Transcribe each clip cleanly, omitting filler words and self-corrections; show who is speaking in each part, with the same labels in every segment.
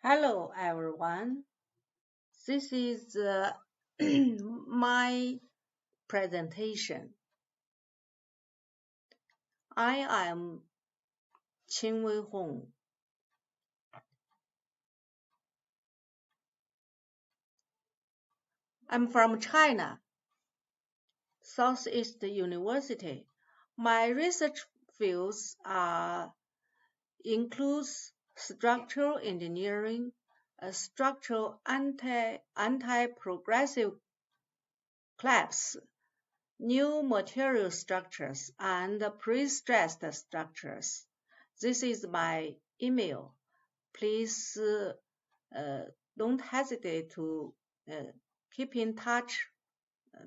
Speaker 1: Hello everyone. This is my presentation. I am Mrs.Weihong. I'm from China, Southeast University. My research fields includes structural engineering, structural anti-progressive collapse, new material structures, and pre-stressed structures. This is my email. Please don't hesitate to keep in touch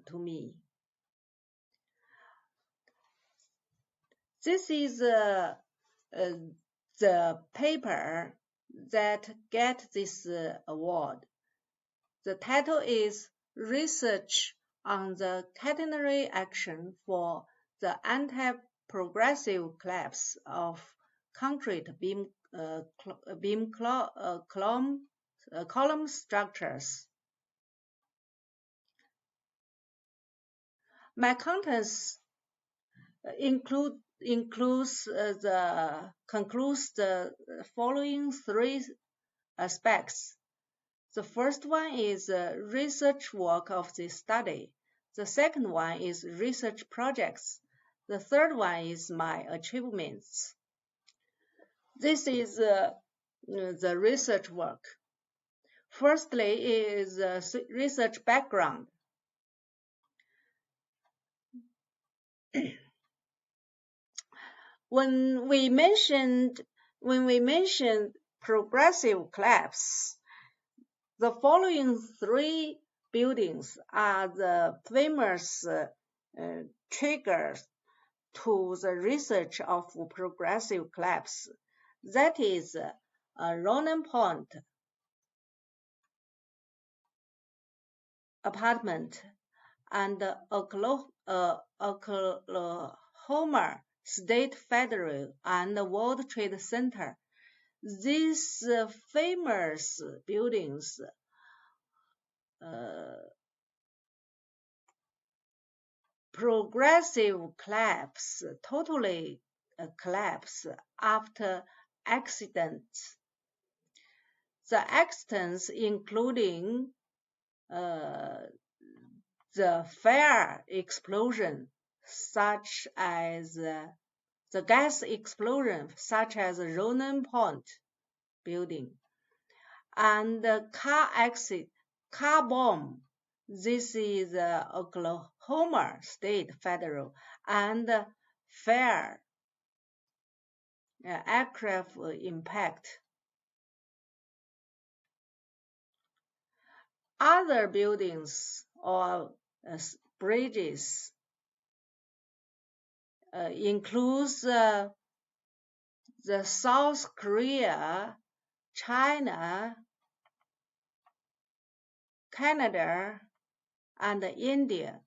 Speaker 1: to me. This is the paper that get this award. The title is Research on the Catenary Action for the Anti-Progressive Collapse of Concrete Beam column structures. My contents concludes the following three aspects. The first one is research work of the study. The second one is research projects. The third one is my achievements. This is the research work. Firstly is research background. When we mentioned progressive collapse, the following three buildings are the famous triggers to the research of progressive collapse. That is Ronan Point apartment and Oklahoma State Federal and World Trade Center. These famous buildings progressive collapse, totally collapse after accidents. The accidents including the fire explosion, such as the gas explosion, such as Ronan Point building, and car bomb. This is Oklahoma State Federal, and fire aircraft impact. Other buildings or bridges includes the South Korea, China, Canada, and India.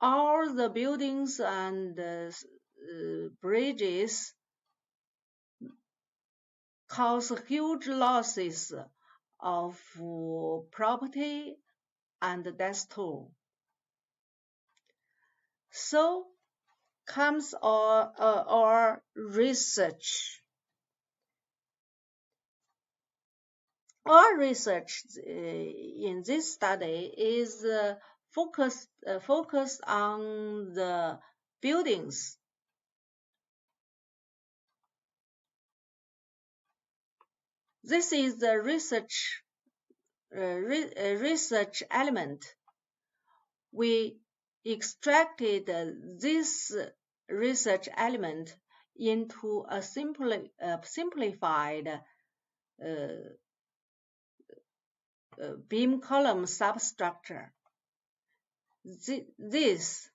Speaker 1: All the buildings and bridges cause huge losses of property and death toll. So comes our research. Our research in this study is focused on the buildings. This is the research element. We extracted this research element into a simplified beam column substructure. These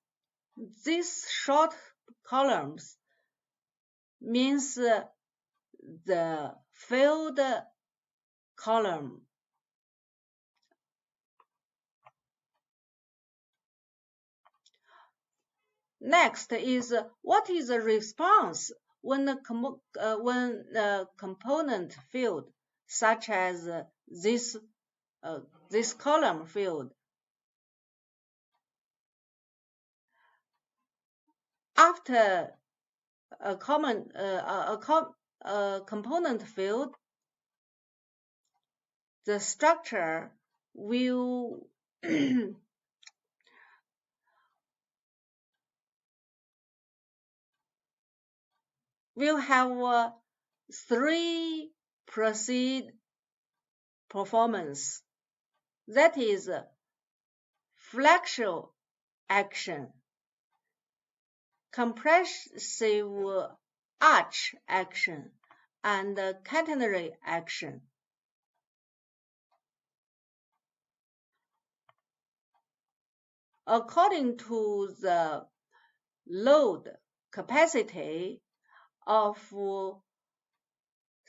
Speaker 1: short columns means the filled column. Next is what is the response when the component field, such as this column field, after a component field, the structure will will have three proceed performance. That is flexural action, compressive arch action, and catenary action. According to the load capacity of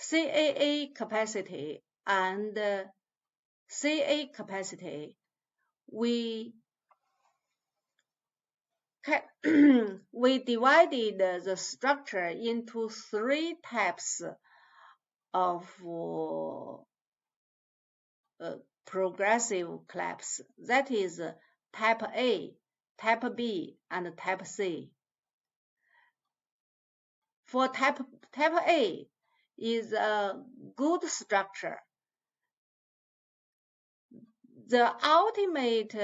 Speaker 1: CAA capacity and CA capacity, we divided the structure into three types of progressive collapse. That is type A, type B, and type C. For type A is a good structure. The ultimate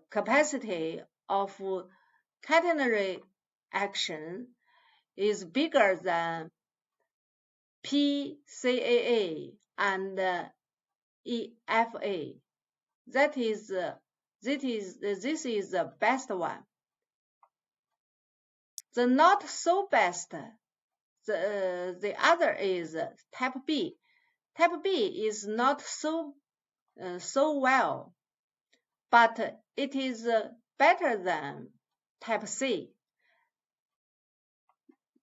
Speaker 1: capacity of catenary action is bigger than PCAA and EFA. This is the best one. The not so best, the other is type B. Type B is not so well, but it is better than type C.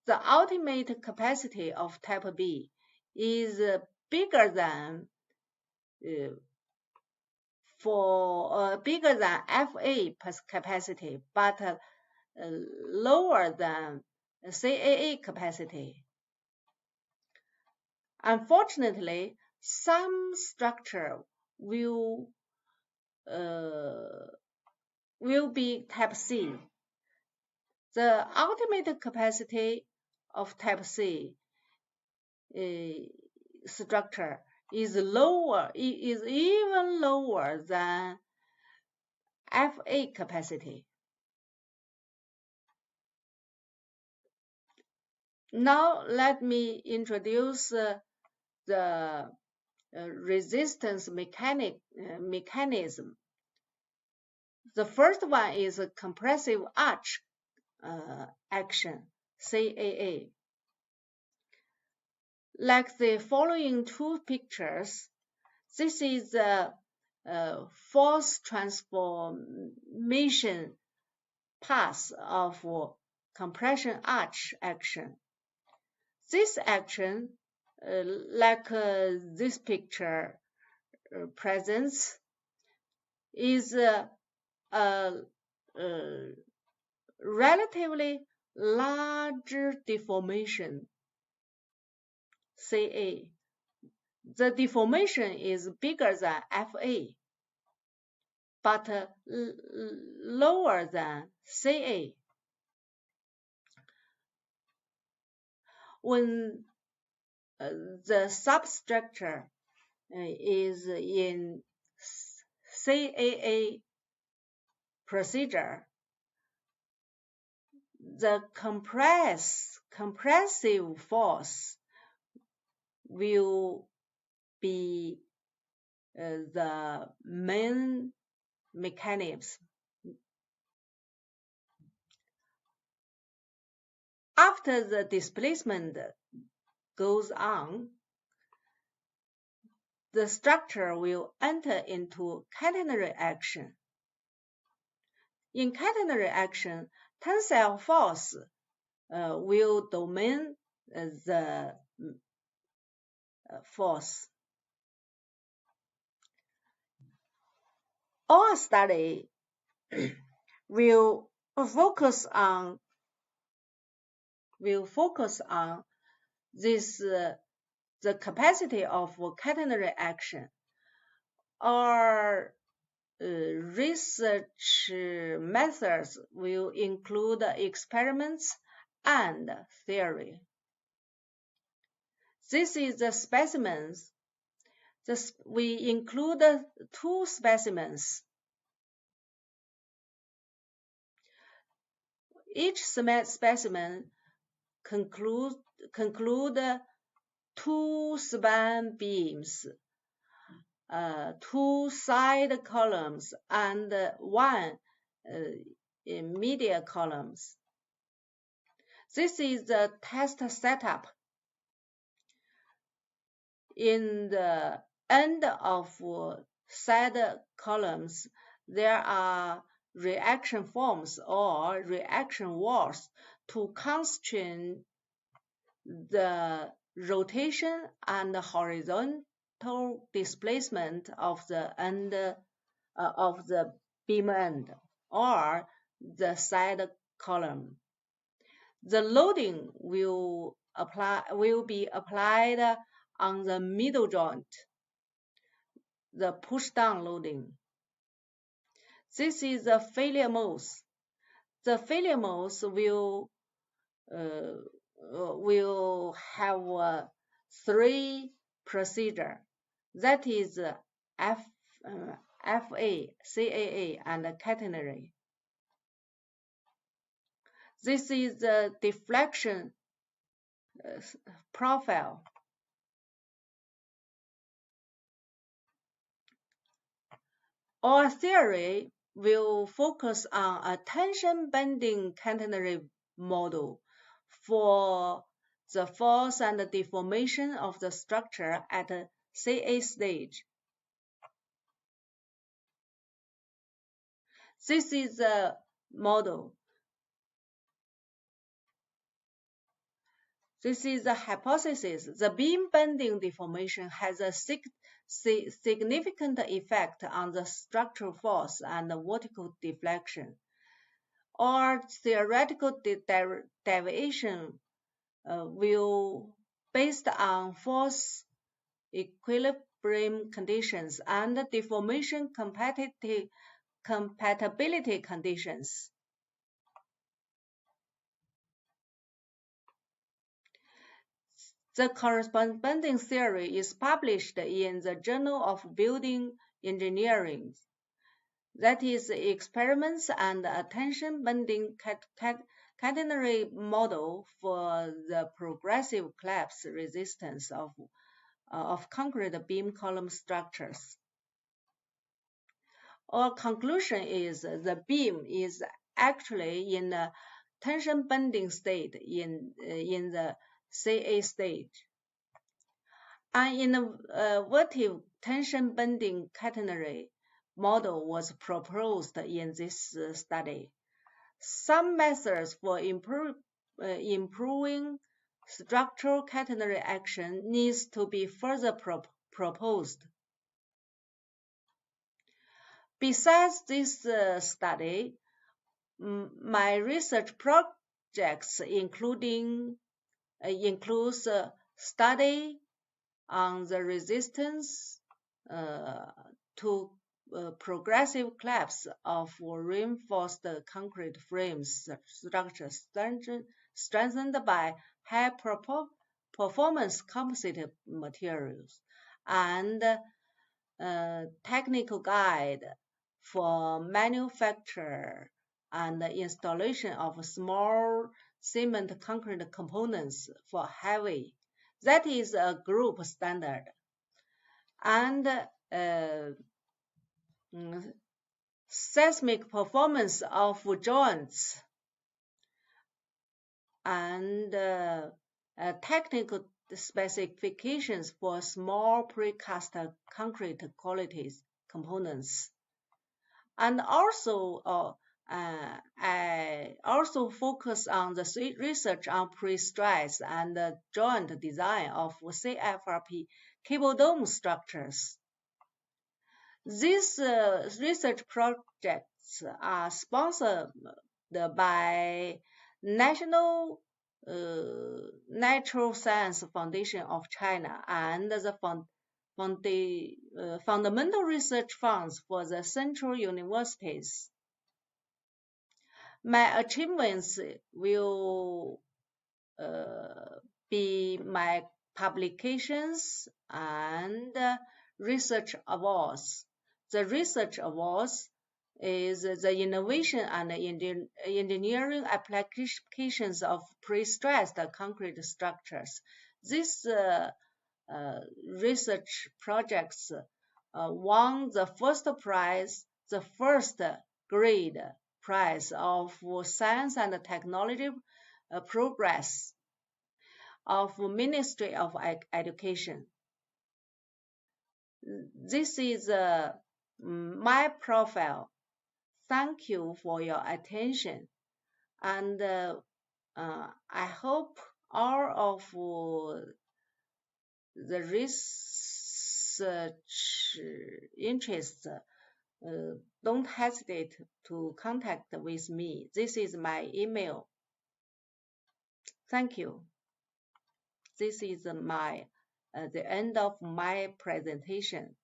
Speaker 1: The ultimate capacity of type B is bigger than FA capacity, but lower than CAA capacity. Unfortunately, some structure will be type C. The ultimate capacity of type C structure is even lower than FA capacity. Now let me introduce the resistance mechanism. The first one is a compressive arch action, CAA. Like the following two pictures, this is the force transformation path of compression arch action. This action, like this picture presents, is a relatively large deformation, CA. The deformation is bigger than FA, but lower than CA. When the substructure is in CAA procedure, the compressive force will be the main mechanism. After the displacement goes on, the structure will enter into catenary action. In catenary action, tensile force will dominate the force. Our study will focus on will focus on this the capacity of catenary action. Our research methods will include experiments and theory. This is the specimens. We include 2 specimens. Each specimen conclude 2 span beams, 2 side columns, and 1 media columns. This is the test setup. In the end of side columns, there are reaction forms or reaction walls to constrain the rotation and horizontal displacement of the end of the beam end or the side column. The loading will be applied on the middle joint, the push-down loading. This is the failure mode. The failure mode will have 3 procedure. That is FA, CAA, and catenary. This is the deflection profile. Our theory will focus on a tension bending catenary model for the force and deformation of the structure at a CA stage. This is the model. This is the hypothesis. The beam bending deformation has a significant effect on the structural force and the vertical deflection. Our theoretical deviation will based on force equilibrium conditions and deformation compatibility conditions. The corresponding theory is published in the Journal of Building Engineering. That is Experiments and a Tension Bending Catenary Model for the Progressive Collapse Resistance of Concrete Beam Column Structures. Our conclusion is the beam is actually in a tension bending state in the CA stage. An innovative tension bending catenary model was proposed in this study. Some methods for improving structural catenary action needs to be further proposed. Besides this study, my research projects includes study on the resistance to progressive collapse of reinforced concrete frames structures strengthened by high performance composite materials, and technical guide for manufacture and installation of small cement concrete components for heavy. That is a group standard. And seismic performance of joints and technical specifications for small precast concrete qualities components. And also, I also focus on the research on pre-stress and joint design of CFRP cable dome structures. These research projects are sponsored by National Natural Science Foundation of China and the fundamental research funds for the central universities. My achievements will be my publications and research awards. The research awards is the innovation and engineering applications of pre-stressed concrete structures. These research projects won the first prize, the first grade prize of Science and Technology Progress of Ministry of Education. This is my profile. Thank you for your attention, and I hope all of the research interests don't hesitate to contact with me. This is my email. Thank you. This is the end of my presentation.